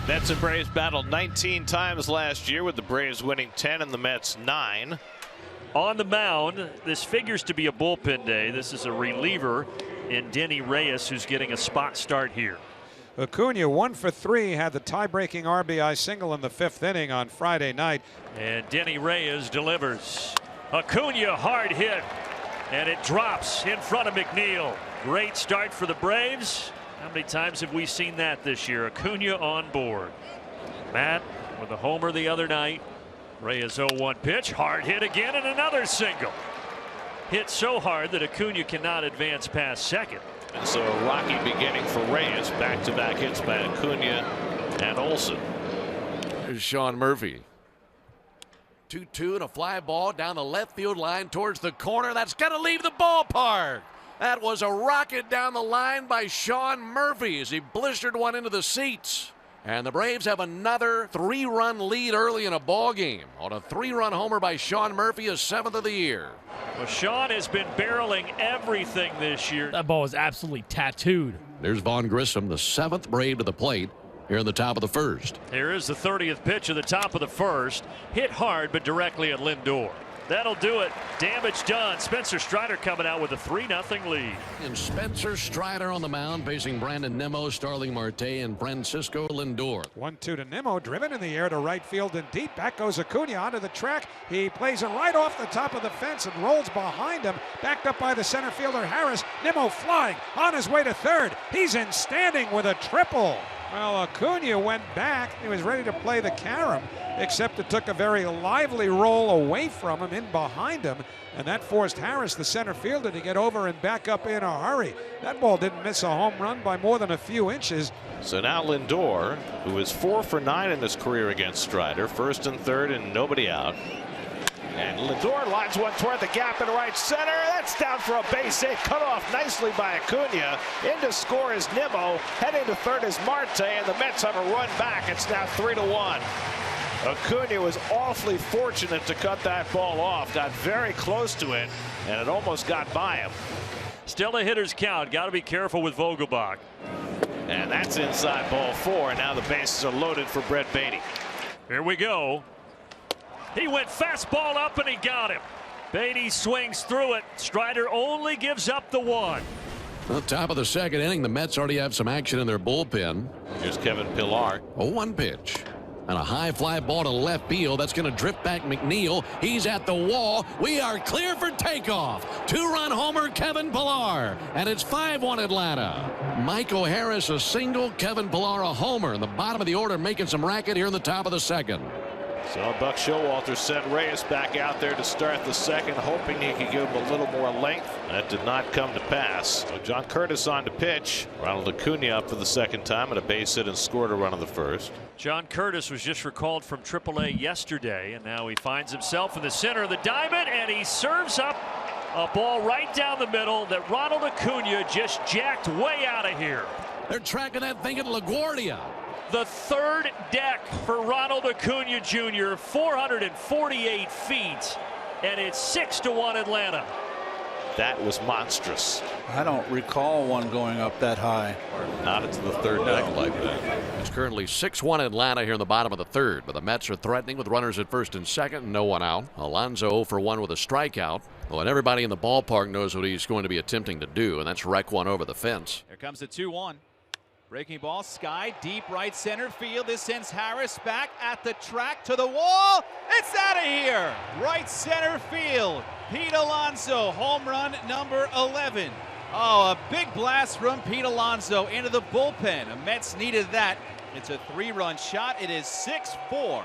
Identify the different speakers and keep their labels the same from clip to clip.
Speaker 1: Mets and Braves battled 19 times last year, with the Braves winning 10 and the Mets 9.
Speaker 2: On the mound, this figures to be a bullpen day. This is a reliever in Denny Reyes, who's getting a spot start here.
Speaker 3: Acuna 1 for 3, had the tie-breaking RBI single in the 5th inning on Friday night.
Speaker 2: And Denny Reyes delivers. Acuna hard hit, and it drops in front of McNeil. Great start for the Braves. How many times have we seen that this year? Acuna on board. Matt with a homer the other night. Reyes 0-1 pitch, hard hit again, and another single. Hit so hard that Acuna cannot advance past second.
Speaker 1: And so a rocky beginning for Reyes. Back-to-back hits by Acuna and Olsen.
Speaker 4: Here's Sean Murphy. 2-2 and a fly ball down the left field line towards the corner. That's going to leave the ballpark. That was a rocket down the line by Sean Murphy as he blistered one into the seats. And the Braves have another 3-run lead early in a ball game on a 3-run homer by Sean Murphy, his 7th of the year.
Speaker 2: Well, Sean has been barreling everything this year.
Speaker 5: That ball is absolutely tattooed.
Speaker 4: There's Vaughn Grissom, the 7th Brave to the plate here in the top of the 1st.
Speaker 2: Here is the 30th pitch of the top of the 1st. Hit hard, but directly at Lindor. That'll do it. Damage done. Spencer Strider coming out with a 3-0 lead.
Speaker 4: And Spencer Strider on the mound facing Brandon Nimmo, Starling Marte, and Francisco Lindor.
Speaker 3: 1-2 to Nimmo, driven in the air to right field and deep. Back goes Acuna onto the track. He plays it right off the top of the fence and rolls behind him. Backed up by the center fielder Harris. Nimmo flying on his way to third. He's in standing with a triple. Well, Acuna went back. He was ready to play the carom, except it took a very lively roll away from him, in behind him, and that forced Harris, the center fielder, to get over and back up in a hurry. That ball didn't miss a home run by more than a few inches.
Speaker 1: So now Lindor, who is 4 for 9 in his career against Strider, 1st and 3rd and nobody out. And Lindor lines one toward the gap in right center. That's down for a base hit. Cut off nicely by Acuna. In to score is Nimmo. Heading to third is Marte, and the Mets have a run back. It's now 3-1. Acuna was awfully fortunate to cut that ball off. Got very close to it, and it almost got by him.
Speaker 2: Still a hitter's count. Got to be careful with Vogelbach.
Speaker 1: And that's inside ball 4. And now the bases are loaded for Brett Baty.
Speaker 2: Here we go. He went fastball up and he got him. Baty swings through it. Strider only gives up the 1.
Speaker 4: Well, top of the 2nd inning, the Mets already have some action in their bullpen.
Speaker 1: Here's Kevin Pillar.
Speaker 4: A 1 pitch. And a high fly ball to left field. That's going to drift back McNeil. He's at the wall. We are clear for takeoff. 2-run homer, Kevin Pillar. And it's 5-1 Atlanta. Michael Harris a single, Kevin Pillar a homer. In the bottom of the order, making some racket here in the top of the 2nd.
Speaker 1: So Buck Showalter sent Reyes back out there to start the 2nd, hoping he could give him a little more length. That did not come to pass. So John Curtis on to pitch. Ronald Acuna up for the 2nd time at a base hit and scored a run on the 1st.
Speaker 2: John Curtis was just recalled from AAA yesterday, and now he finds himself in the center of the diamond, and he serves up a ball right down the middle that Ronald Acuna just jacked way out of here.
Speaker 4: They're tracking that thing at LaGuardia.
Speaker 2: The 3rd deck for Ronald Acuna Jr., 448 feet, and it's 6-1 Atlanta.
Speaker 1: That was monstrous.
Speaker 6: I don't recall one going up that high.
Speaker 1: Not into the 3rd deck like that.
Speaker 4: It's currently 6-1 Atlanta here in the bottom of the 3rd, but the Mets are threatening with runners at 1st and 2nd and no one out. Alonso 0 for 1 with a strikeout. Well, and everybody in the ballpark knows what he's going to be attempting to do, and that's wreck one over the fence.
Speaker 7: Here comes the 2-1. Breaking ball, Sky, deep right center field. This sends Harris back at the track to the wall. It's out of here. Right center field. Pete Alonso, home run number 11. Oh, a big blast from Pete Alonso into the bullpen. The Mets needed that. It's a 3-run shot. It is 6-4.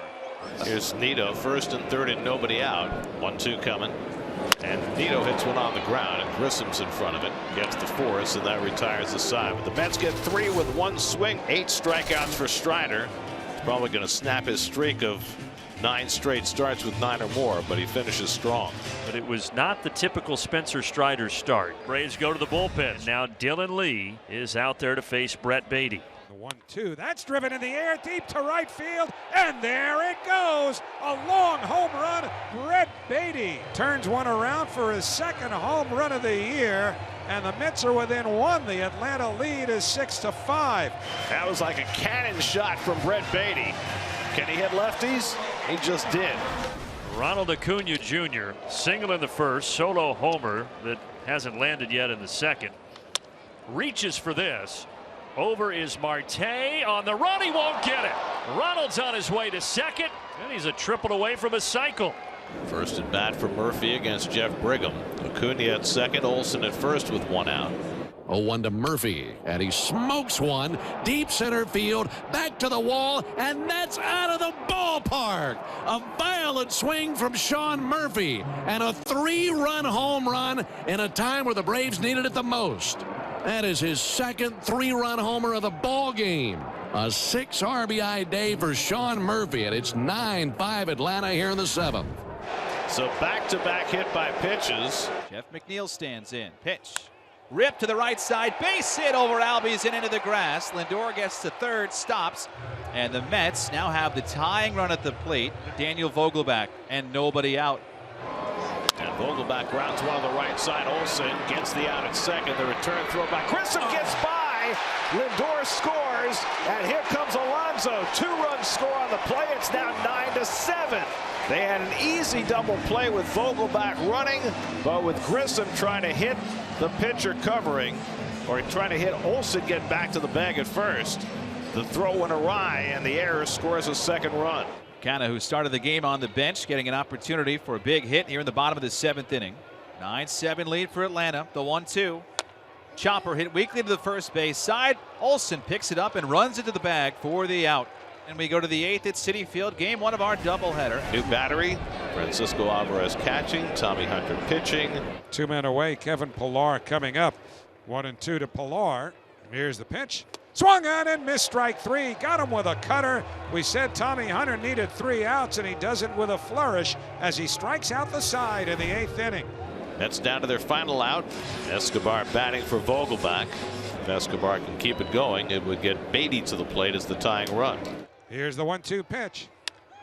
Speaker 1: Here's Nito, 1st and 3rd and nobody out. 1-2 coming. And Nito hits one on the ground, and Grissom's in front of it. Gets the force, and that retires the side. But the Mets get 3 with 1 swing. 8 strikeouts for Strider. He's probably going to snap his streak of 9 straight starts with 9 or more, but he finishes strong.
Speaker 2: But it was not the typical Spencer Strider start. Braves go to the bullpen. Now Dylan Lee is out there to face Brett Baty.
Speaker 3: The 1-2. That's driven in the air deep to right field. And there it goes. A long home run. Brett Baty turns one around for his 2nd home run of the year. and the Mets are within 1. The Atlanta lead is 6-5.
Speaker 1: That was like a cannon shot from Brett Beatty. Can he hit lefties? He just did.
Speaker 2: Ronald Acuna Jr. single in the first, solo homer that hasn't landed yet in the second. Reaches for this. Over is Marte on the run. He won't get it. Ronald's on his way to second, and he's a triple away from a cycle.
Speaker 1: First at bat for Murphy against Jeff Brigham. Acuna at second, Olsen at first with 1 out.
Speaker 4: 0-1 to Murphy, and he smokes one deep center field, back to the wall, and that's out of the ballpark. A violent swing from Sean Murphy, and a 3-run home run in a time where the Braves needed it the most. That is his second 3-run homer of the ball game. A 6 RBI day for Sean Murphy, and it's 9-5 Atlanta here in the 7th.
Speaker 1: So back-to-back hit by pitches.
Speaker 7: Jeff McNeil stands in. Pitch. Rip to the right side. Base hit over Albies and into the grass. Lindor gets to third, stops. And the Mets now have the tying run at the plate. Daniel Vogelbach and nobody out.
Speaker 1: And Vogelbach grounds one on the right side. Olsen gets the out at second. The return throw by Grissom gets by. Lindor scores. And here comes Alonso. 2-run score on the play. It's now 9-7. They had an easy double play with Vogelbach running, but with Grissom trying to hit the pitcher covering, or trying to hit Olsen get back to the bag at first. The throw went awry, and the error scores a second run.
Speaker 7: Canna, who started the game on the bench, getting an opportunity for a big hit here in the bottom of the 7th inning. 9-7 lead for Atlanta. The 1-2. Chopper hit weakly to the first base side. Olsen picks it up and runs into the bag for the out. And we go to the 8th at Citi Field, game 1 of our doubleheader.
Speaker 1: New battery, Francisco Alvarez catching, Tommy Hunter pitching.
Speaker 3: 2 men away, Kevin Pillar coming up. 1-2 to Pillar. Here's the pitch. Swung on and missed, strike 3. Got him with a cutter. We said Tommy Hunter needed 3 outs, and he does it with a flourish as he strikes out the side in the 8th inning.
Speaker 1: That's down to their final out. Escobar batting for Vogelbach. If Escobar can keep it going, it would get Beatty to the plate as the tying run.
Speaker 3: Here's the 1-2 pitch.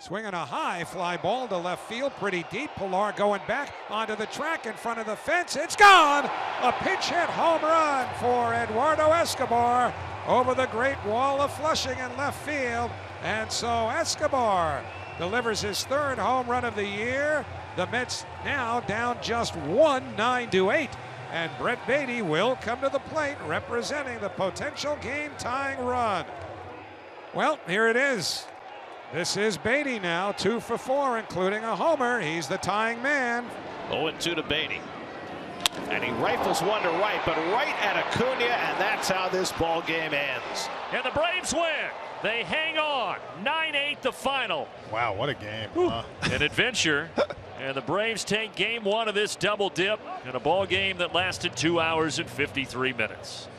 Speaker 3: Swinging a high fly ball to left field, pretty deep. Pillar going back onto the track in front of the fence. It's gone. A pinch hit home run for Eduardo Escobar over the Great Wall of Flushing in left field. And so Escobar delivers his 3rd home run of the year. The Mets now down just 1, 9-8. And Brett Beatty will come to the plate representing the potential game-tying run. Well, here it is. This is Beatty now, 2 for 4, including a homer. He's the tying man.
Speaker 1: 0-2 to Beatty. And he rifles one to right, but right at Acuna, and that's how this ball game ends.
Speaker 2: And the Braves win. They hang on. 9-8 the final.
Speaker 8: Wow, what a game.
Speaker 2: An adventure. And the Braves take game 1 of this double dip in a ball game that lasted 2 hours and 53 minutes.